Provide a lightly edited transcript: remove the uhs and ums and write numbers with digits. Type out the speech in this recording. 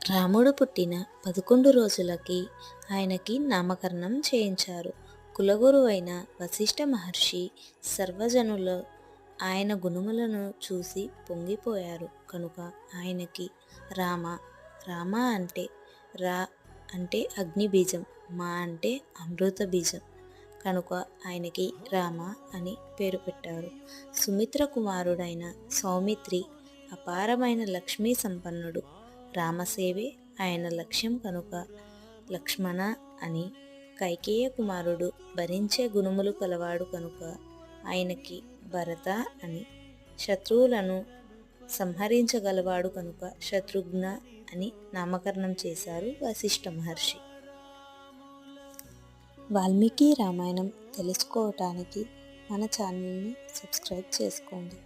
రాముడు పుట్టిన 11 రోజులకి ఆయనకి నామకరణం చేయించారు. కులగురువైన వశిష్ఠ మహర్షి సర్వజనులు ఆయన గుణములను చూసి పొంగిపోయారు కనుక ఆయనకి రామ, రామ అంటే రా అంటే అగ్ని బీజం, మా అంటే అమృత బీజం కనుక ఆయనకి రామ అని పేరు పెట్టారు. సుమిత్ర కుమారుడైన సౌమిత్రి అపారమైన లక్ష్మీ సంపన్నుడు. రామసేవే ఆయన లక్ష్యం కనుక లక్ష్మణ అని. కైకేయ కుమారుడు భరించే గుణములు కలవాడు కనుక ఆయనకి భరత అని. శత్రువులను సంహరించగలవాడు కనుక శత్రుఘ్న అని నామకరణం చేశారు వశిష్ఠ మహర్షి. వాల్మీకి రామాయణం తెలుసుకోవటానికి మన ఛానల్ని సబ్స్క్రైబ్ చేసుకోండి.